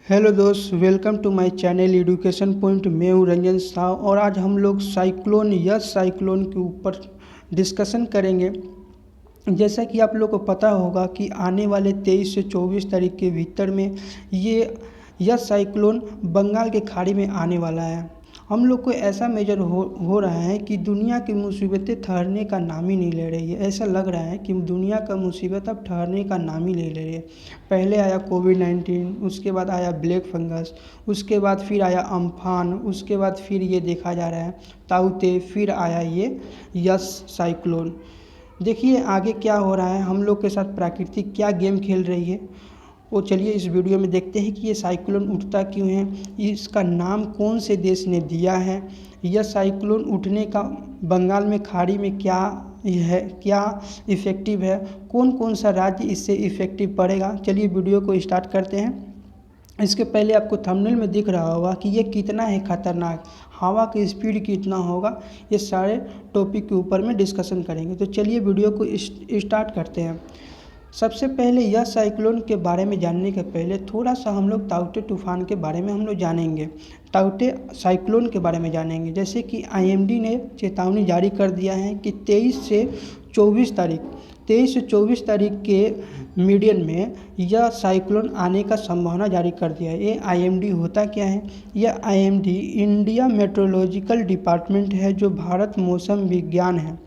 Hello दोस्त, welcome to my channel education point. मैं हूँ रंजन साव और आज हम लोग साइक्लोन यस साइक्लोन के ऊपर डिस्कशन करेंगे। जैसा कि आप लोग को पता होगा कि आने वाले 23 से 24 तारीख के भीतर में ये यस साइक्लोन बंगाल के खाड़ी में आने वाला है। हम लोग को ऐसा मेजर हो रहा है कि दुनिया की मुसीबतें ठहरने का नाम ही नहीं ले रही है। ऐसा लग रहा है कि दुनिया का मुसीबत अब ठहरने का नाम ही नहीं ले रही है। पहले आया कोविड-19, उसके बाद आया ब्लैक फंगस, उसके बाद फिर आया अम्फान, उसके बाद फिर ये देखा जा रहा है ताउते, फिर आया ये यस साइक्लोन। देखिए आगे क्या हो रहा है, हम लोग के साथ प्रकृति क्या गेम खेल रही है। वो चलिए इस वीडियो में देखते हैं कि ये साइक्लोन उठता क्यों है, इसका नाम कौन से देश ने दिया है, यह साइक्लोन उठने का बंगाल में खाड़ी में क्या है, क्या इफ़ेक्टिव है, कौन कौन सा राज्य इससे इफ़ेक्टिव पड़ेगा। चलिए वीडियो को स्टार्ट करते हैं। इसके पहले आपको थंबनेल में दिख रहा होगा कि ये कितना है खतरनाक, हवा की स्पीड कितना होगा, ये सारे टॉपिक के ऊपर में डिस्कशन करेंगे। तो चलिए वीडियो को स्टार्ट करते हैं। सबसे पहले यह साइक्लोन के बारे में जानने के पहले थोड़ा सा हम लोग ताउते तूफान के बारे में हम लोग जानेंगे, ताउते साइक्लोन के बारे में जानेंगे। जैसे कि आईएमडी ने चेतावनी जारी कर दिया है कि 23 से 24 तारीख के मीडियन में यह साइक्लोन आने का संभावना जारी कर दिया है। ये आईएमडी होता क्या है? यह आईएमडी इंडिया मेट्रोलॉजिकल डिपार्टमेंट है, जो भारत मौसम विज्ञान है,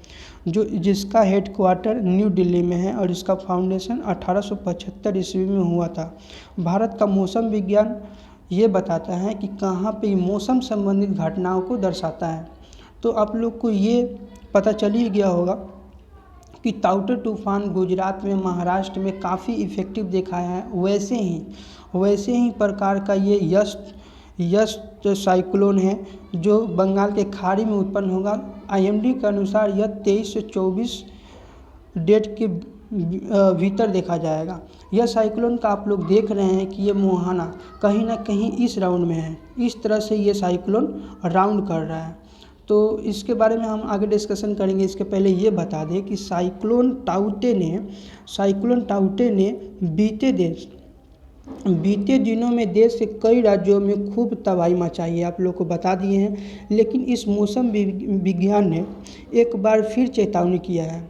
जिसका हेडक्वार्टर न्यू दिल्ली में है और इसका फाउंडेशन 1875 ईस्वी में हुआ था। भारत का मौसम विज्ञान ये बताता है कि कहाँ पे मौसम संबंधित घटनाओं को दर्शाता है। तो आप लोग को ये पता चल ही गया होगा कि ताउते तूफान गुजरात में, महाराष्ट्र में काफ़ी इफ़ेक्टिव देखा है। वैसे ही प्रकार का ये यस साइक्लोन है जो बंगाल के खाड़ी में उत्पन्न होगा। आईएमडी के अनुसार यह 23 से 24 डेट के भीतर देखा जाएगा। यह साइक्लोन का आप लोग देख रहे हैं कि ये मुहाना कहीं ना कहीं इस राउंड में है, इस तरह से ये साइक्लोन राउंड कर रहा है। तो इसके बारे में हम आगे डिस्कशन करेंगे। इसके पहले ये बता दें कि साइक्लोन टाउते ने बीते दिनों में देश के कई राज्यों में खूब तबाही मचाई है, आप लोग को बता दिए हैं। लेकिन इस मौसम विज्ञान ने एक बार फिर चेतावनी किया है।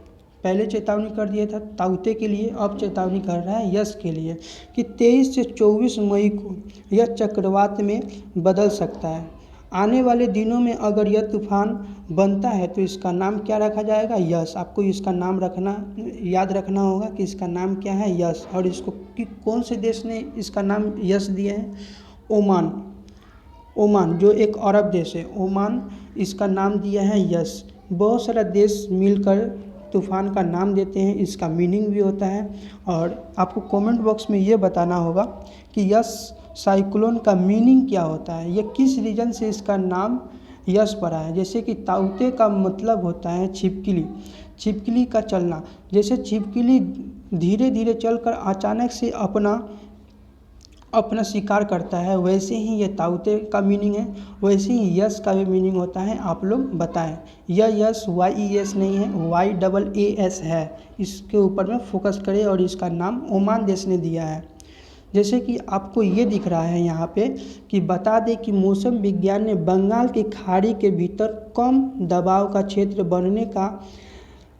पहले चेतावनी कर दिया था ताउते के लिए, अब चेतावनी कर रहा है यस के लिए कि 23 से 24 मई को यह चक्रवात में बदल सकता है। आने वाले दिनों में अगर यह तूफान बनता है तो इसका नाम क्या रखा जाएगा? यस। आपको इसका नाम याद रखना होगा कि इसका नाम क्या है? यस। और इसको कि कौन से देश ने इसका नाम यस दिया है? ओमान जो एक अरब देश है, ओमान इसका नाम दिया है यस। बहुत सारा देश मिलकर तूफ़ान का नाम देते हैं, इसका मीनिंग भी होता है। और आपको कमेंट बॉक्स में ये बताना होगा कि यस साइक्लोन का मीनिंग क्या होता है, ये किस रीजन से इसका नाम यस पड़ा है। जैसे कि ताउते का मतलब होता है छिपकली का चलना। जैसे छिपकली धीरे धीरे चलकर अचानक से अपना शिकार करता है, वैसे ही ये ताउते का मीनिंग है। वैसे ही यस का भी मीनिंग होता है, आप लोग बताएं। यह यस YES नहीं है, YAAS है। इसके ऊपर में फोकस करें। और इसका नाम ओमान देश ने दिया है। जैसे कि आपको ये दिख रहा है यहाँ पे कि बता दें कि मौसम विज्ञान ने बंगाल की खाड़ी के भीतर कम दबाव का क्षेत्र बनने का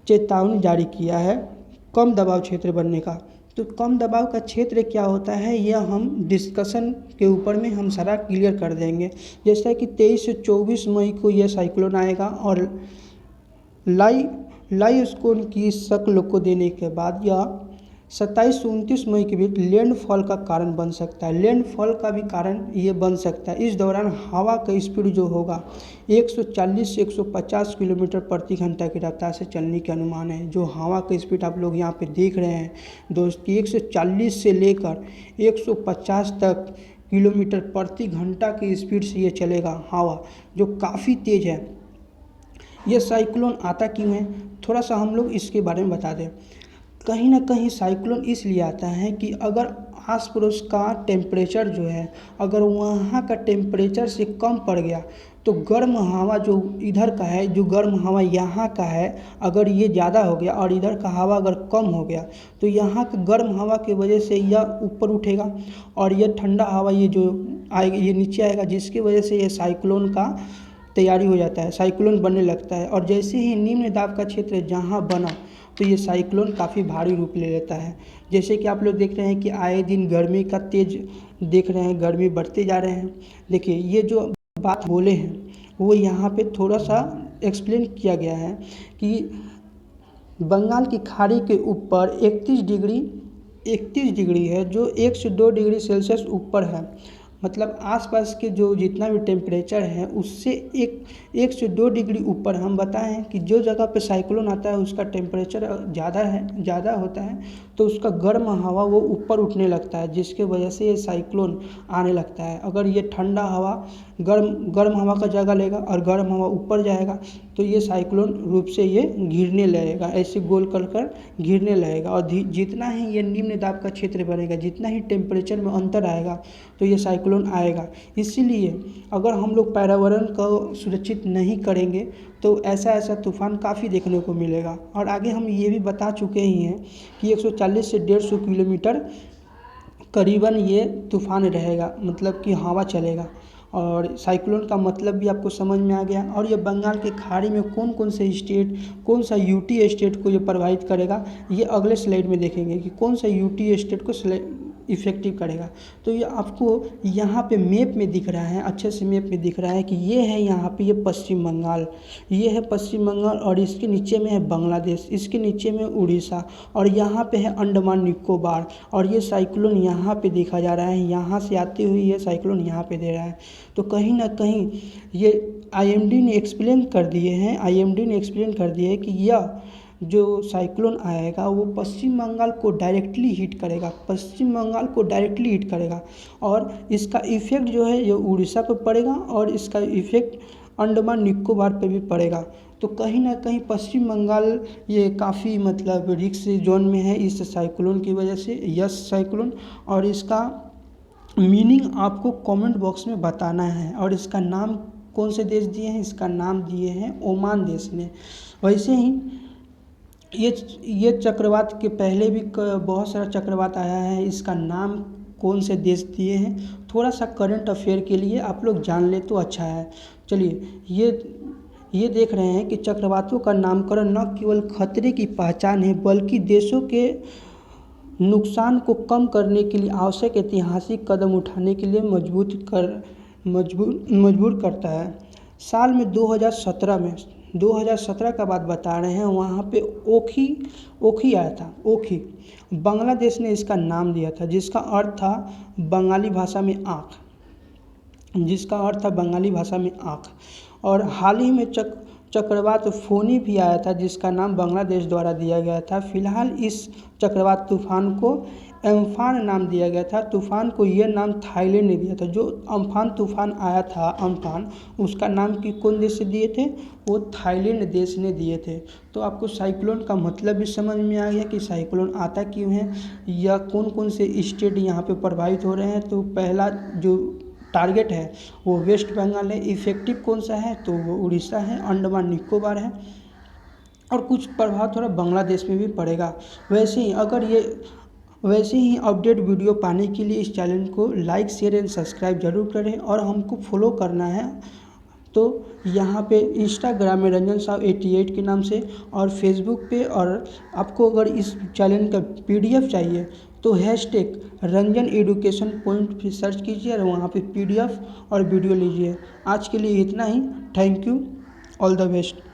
चेतावनी जारी किया है। कम दबाव क्षेत्र बनने का, तो कम दबाव का क्षेत्र क्या होता है, यह हम डिस्कशन के ऊपर में हम सारा क्लियर कर देंगे। जैसा कि 23 से 24 मई को यह साइक्लोन आएगा और लाइस्कोन की शक्ल को देने के बाद यह 27 से 29 मई के बीच लैंडफॉल का कारण बन सकता है। लैंडफॉल का भी कारण ये बन सकता है। इस दौरान हवा का स्पीड जो होगा 140 से 150 किलोमीटर प्रति घंटा की रफ्तार से चलने के अनुमान है। जो हवा का स्पीड आप लोग यहाँ पे देख रहे हैं दोस्त, 140 से लेकर 150 तक किलोमीटर प्रति घंटा की स्पीड से ये चलेगा हवा, जो काफ़ी तेज़ है। ये साइक्लोन आता क्यों है, थोड़ा सा हम लोग इसके बारे में बता दें। कहीं ना कहीं साइक्लोन इसलिए आता है कि अगर आस पड़ोस का टेम्परेचर जो है अगर वहाँ का टेम्परेचर से कम पड़ गया तो गर्म हवा जो इधर का है, जो गर्म हवा यहाँ का है, अगर ये ज़्यादा हो गया और इधर का हवा अगर कम हो गया तो यहाँ के गर्म हवा की वजह से यह ऊपर उठेगा और ये ठंडा हवा ये जो आएगा ये नीचे आएगा, जिसकी वजह से ये साइक्लोन का तैयारी हो जाता है, साइक्लोन बनने लगता है। और जैसे ही निम्न दाब का क्षेत्र जहाँ बना तो ये साइक्लोन काफ़ी भारी रूप ले लेता है। जैसे कि आप लोग देख रहे हैं कि आए दिन गर्मी का तेज देख रहे हैं, गर्मी बढ़ते जा रहे हैं। देखिए ये जो बात बोले हैं वो यहाँ पे थोड़ा सा एक्सप्लेन किया गया है कि बंगाल की खाड़ी के ऊपर 31 डिग्री है जो 1 से 2 डिग्री सेल्सियस ऊपर है। मतलब आसपास के जो जितना भी टेम्परेचर है उससे एक से 2 डिग्री ऊपर। हम बताएं कि जो जगह पे साइक्लोन आता है उसका टेम्परेचर ज़्यादा होता है तो उसका गर्म हवा वो ऊपर उठने लगता है, जिसके वजह से ये साइक्लोन आने लगता है। अगर ये ठंडा हवा गर्म हवा का जगह लेगा और गर्म हवा ऊपर जाएगा तो ये साइक्लोन रूप से ये घिरने लगेगा, ऐसे गोल कर घिरने लगेगा। और जितना ही ये निम्न दाब का क्षेत्र बढ़ेगा, जितना ही टेम्परेचर में अंतर आएगा तो ये साइक्लोन आएगा। इसीलिए अगर हम लोग पर्यावरण को सुरक्षित नहीं करेंगे तो ऐसा तूफ़ान काफ़ी देखने को मिलेगा। और आगे हम ये भी बता चुके ही हैं कि 140 से 150 किलोमीटर करीबन ये तूफ़ान रहेगा, मतलब कि हवा चलेगा। और साइक्लोन का मतलब भी आपको समझ में आ गया। और ये बंगाल की खाड़ी में कौन सा स्टेट, कौन सा यूटी स्टेट को ये प्रभावित करेगा, ये अगले स्लाइड में देखेंगे कि कौन सा यूटी स्टेट को इफ़ेक्टिव करेगा। तो ये आपको यहाँ पे मैप में दिख रहा है, अच्छे से मैप में दिख रहा है कि ये है यहाँ पे ये पश्चिम बंगाल, ये है पश्चिम बंगाल और इसके नीचे में है बांग्लादेश, इसके नीचे में उड़ीसा और यहाँ पे है अंडमान निकोबार। और ये साइक्लोन यहाँ पे देखा जा रहा है, यहाँ से आते हुए ये साइक्लोन यहाँ पे दे रहा है। तो कहीं ना कहीं ये IMD ने एक्सप्लेन कर दिए है कि यह जो साइक्लोन आएगा वो पश्चिम बंगाल को डायरेक्टली हिट करेगा और इसका इफ़ेक्ट जो है ये उड़ीसा पे पड़ेगा और इसका इफ़ेक्ट अंडमान निकोबार पे भी पड़ेगा। तो कहीं ना कहीं पश्चिम बंगाल ये काफ़ी मतलब रिस्क जोन में है इस साइक्लोन की वजह से, यस साइक्लोन। और इसका मीनिंग आपको कमेंट बॉक्स में बताना है। और इसका नाम कौन से देश दिए हैं, इसका नाम दिए हैं ओमान देश ने। वैसे ही ये चक्रवात के पहले भी बहुत सारा चक्रवात आया है, इसका नाम कौन से देश दिए हैं, थोड़ा सा करंट अफेयर के लिए आप लोग जान ले तो अच्छा है। चलिए ये देख रहे हैं कि चक्रवातों का नामकरण न केवल खतरे की पहचान है बल्कि देशों के नुकसान को कम करने के लिए आवश्यक ऐतिहासिक कदम उठाने के लिए मजबूर करता है। साल में 2017 का बात बता रहे हैं, वहाँ पे ओखी आया था। ओखी बांग्लादेश ने इसका नाम दिया था जिसका अर्थ था बंगाली भाषा में आँख। और हाल ही में चक्रवात फोनी भी आया था जिसका नाम बांग्लादेश द्वारा दिया गया था। फिलहाल इस चक्रवात तूफान को अम्फान नाम दिया गया था। तूफान को यह नाम थाईलैंड ने दिया था। जो अम्फान तूफान आया था, अम्फान, उसका नाम कौन देश से दिए थे, वो थाईलैंड देश ने दिए थे। तो आपको साइक्लोन का मतलब भी समझ में आ गया कि साइक्लोन आता क्यों है या कौन से स्टेट यहाँ पे प्रभावित हो रहे हैं। तो पहला जो टारगेट है वो वेस्ट बंगाल है, इफेक्टिव कौन सा है तो वो उड़ीसा है, अंडमान निकोबार है और कुछ प्रभाव थोड़ा बांग्लादेश में भी पड़ेगा। वैसे ही अपडेट वीडियो पाने के लिए इस चैनल को लाइक, शेयर एंड सब्सक्राइब जरूर करें और हमको फॉलो करना है। तो यहाँ पे इंस्टाग्राम में रंजन साव 88 के नाम से और फेसबुक पे, और आपको अगर इस चैनल का PDF चाहिए तो #रंजन एडुकेशन पॉइंट पे सर्च कीजिए और वहाँ पे PDF और वीडियो लीजिए। आज के लिए इतना ही। Thank you, all the best.